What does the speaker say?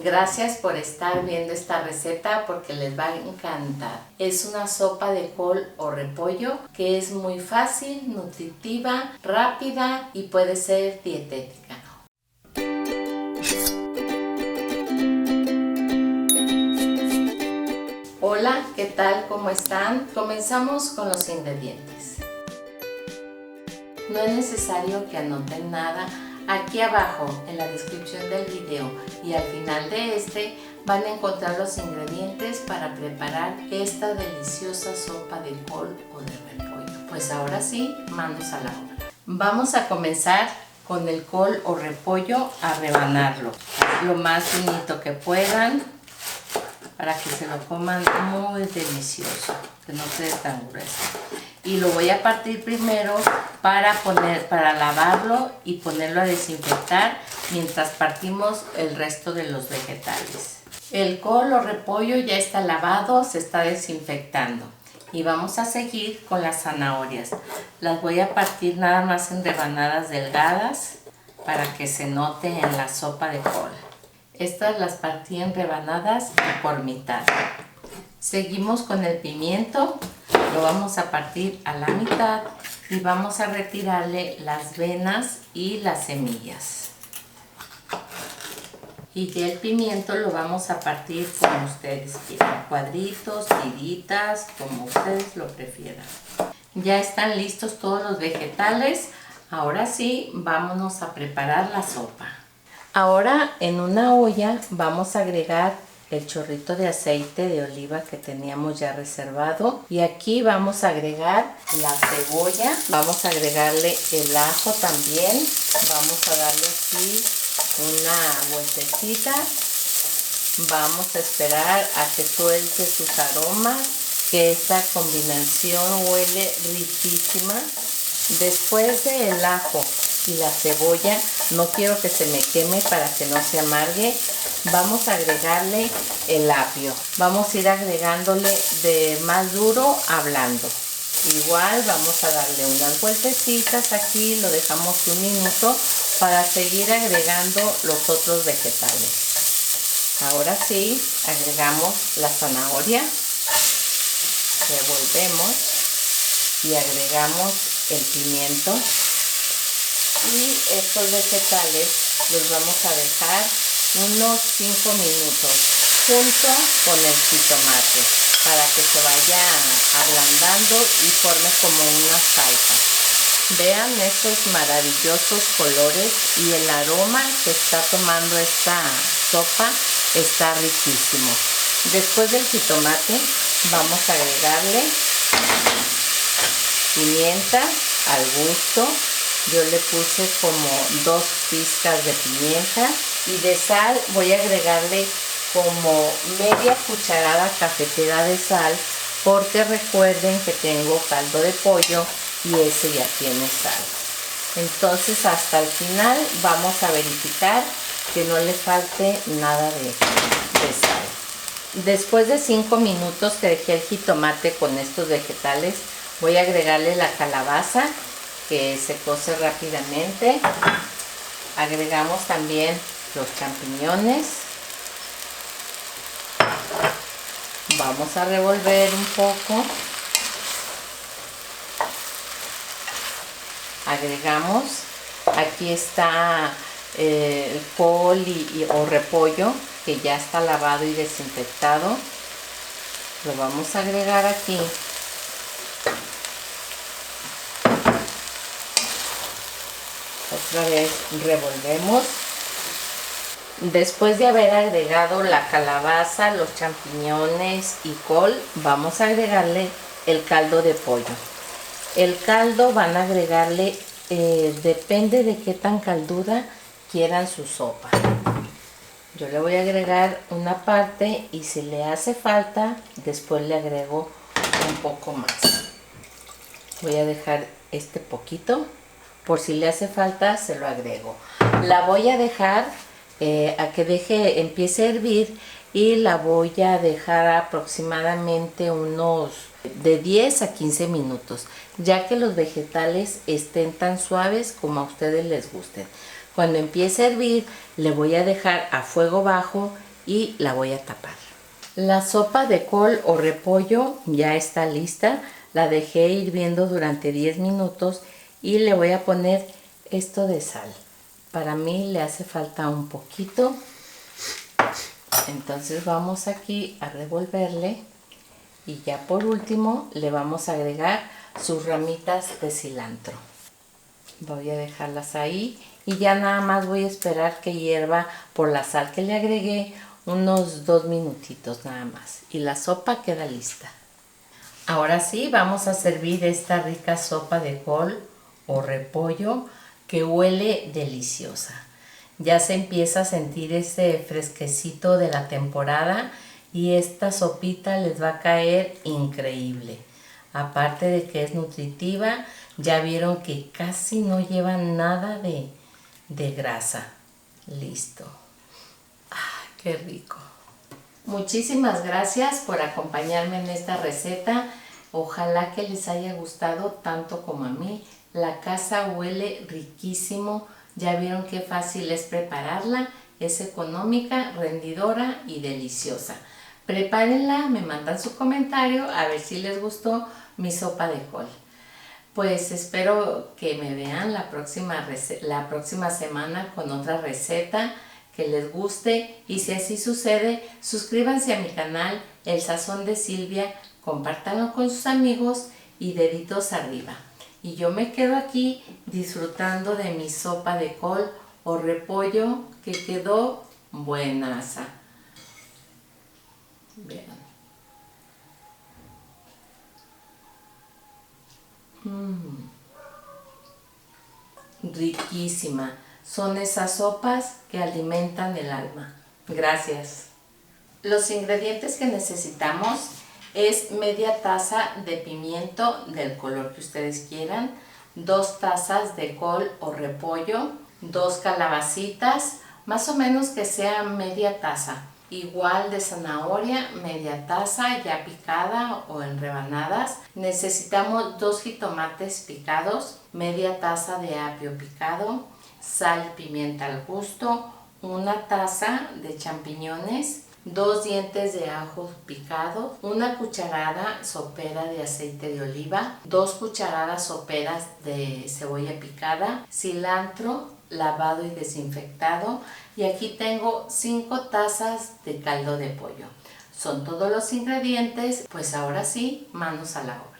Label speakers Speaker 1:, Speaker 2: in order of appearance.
Speaker 1: Gracias por estar viendo esta receta porque les va a encantar. Es una sopa de col o repollo que es muy fácil, nutritiva, rápida y puede ser dietética. Hola, ¿qué tal? ¿Cómo están? Comenzamos con los ingredientes. No es necesario que anoten nada. Aquí abajo en la descripción del video y al final de este van a encontrar los ingredientes para preparar esta deliciosa sopa de col o de repollo. Pues ahora sí, manos a la obra. Vamos a comenzar con el col o repollo a rebanarlo lo más finito que puedan para que se lo coman muy delicioso, que no quede tan grueso. Y lo voy a partir primero para lavarlo y ponerlo a desinfectar mientras partimos el resto de los vegetales. El col o repollo ya está lavado, se está desinfectando. Y vamos a seguir con las zanahorias. Las voy a partir nada más en rebanadas delgadas para que se note en la sopa de col. Estas las partí en rebanadas y por mitad. Seguimos con el pimiento. Lo vamos a partir a la mitad y vamos a retirarle las venas y las semillas. Y ya el pimiento lo vamos a partir como ustedes quieran, cuadritos, tiritas, como ustedes lo prefieran. Ya están listos todos los vegetales. Ahora sí, vámonos a preparar la sopa. Ahora en una olla vamos a agregar el chorrito de aceite de oliva que teníamos ya reservado y aquí vamos a agregar la cebolla, vamos a agregarle el ajo también, vamos a darle aquí una vueltecita, vamos a esperar a que suelte sus aromas, que esta combinación huele riquísima. Después del ajo y la cebolla, no quiero que se me queme para que no se amargue, vamos a agregarle el apio. Vamos a ir agregándole de más duro a blando. Igual vamos a darle unas vueltecitas aquí, lo dejamos un minuto para seguir agregando los otros vegetales. Ahora sí, agregamos la zanahoria, revolvemos y agregamos el pimiento. Y estos vegetales los vamos a dejar unos 5 minutos junto con el jitomate para que se vaya ablandando y forme como una salsa. Vean estos maravillosos colores y el aroma que está tomando esta sopa está riquísimo. Después del jitomate vamos a agregarle pimienta al gusto. Yo le puse como 2 pizcas de pimienta y de sal voy a agregarle como media cucharada cafetera de sal porque recuerden que tengo caldo de pollo y ese ya tiene sal. Entonces hasta el final vamos a verificar que no le falte nada de sal. Después de 5 minutos que dejé el jitomate con estos vegetales, voy a agregarle la calabaza que se cose rápidamente. Agregamos también los champiñones. Vamos a revolver un poco. Agregamos, aquí está el col o repollo que ya está lavado y desinfectado. Lo vamos a agregar aquí. Otra vez revolvemos. Después de haber agregado la calabaza, los champiñones y col, vamos a agregarle el caldo de pollo. El caldo van a agregarle, depende de qué tan calduda quieran su sopa. Yo le voy a agregar una parte y si le hace falta, después le agrego un poco más. Voy a dejar este poquito. Por si le hace falta, se lo agrego. La voy a dejar a que empiece a hervir y la voy a dejar aproximadamente unos de 10 a 15 minutos, ya que los vegetales estén tan suaves como a ustedes les gusten. Cuando empiece a hervir, le voy a dejar a fuego bajo y la voy a tapar. La sopa de col o repollo ya está lista. La dejé hirviendo durante 10 minutos y le voy a poner esto de sal. Para mí le hace falta un poquito. Entonces vamos aquí a revolverle y ya por último le vamos a agregar sus ramitas de cilantro. Voy a dejarlas ahí y ya nada más voy a esperar que hierva por la sal que le agregué unos 2 minutitos nada más y la sopa queda lista. Ahora sí, vamos a servir esta rica sopa de col o repollo que huele deliciosa. Ya se empieza a sentir ese fresquecito de la temporada y esta sopita les va a caer increíble. Aparte de que es nutritiva, ya vieron que casi no lleva nada de grasa. Listo. ¡Ay, qué rico! Muchísimas gracias por acompañarme en esta receta. Ojalá que les haya gustado tanto como a mí. La casa huele riquísimo. Ya vieron qué fácil es prepararla. Es económica, rendidora y deliciosa. Prepárenla, me mandan su comentario a ver si les gustó mi sopa de col. Pues espero que me vean la próxima semana con otra receta que les guste y si así sucede, suscríbanse a mi canal El Sazón de Silvia, compártanlo con sus amigos y deditos arriba. Y yo me quedo aquí disfrutando de mi sopa de col o repollo que quedó buenaza. Vean. Riquísima. Son esas sopas que alimentan el alma. Gracias. Los ingredientes que necesitamos es media taza de pimiento del color que ustedes quieran, 2 tazas de col o repollo, 2 calabacitas, más o menos que sea media taza. Igual de zanahoria, media taza ya picada o en rebanadas. Necesitamos 2 jitomates picados, media taza de apio picado, sal y pimienta al gusto, 1 taza de champiñones, 2 dientes de ajo picado, 1 cucharada sopera de aceite de oliva, 2 cucharadas soperas de cebolla picada, cilantro lavado y desinfectado y aquí tengo 5 tazas de caldo de pollo. Son todos los ingredientes, pues ahora sí, manos a la obra.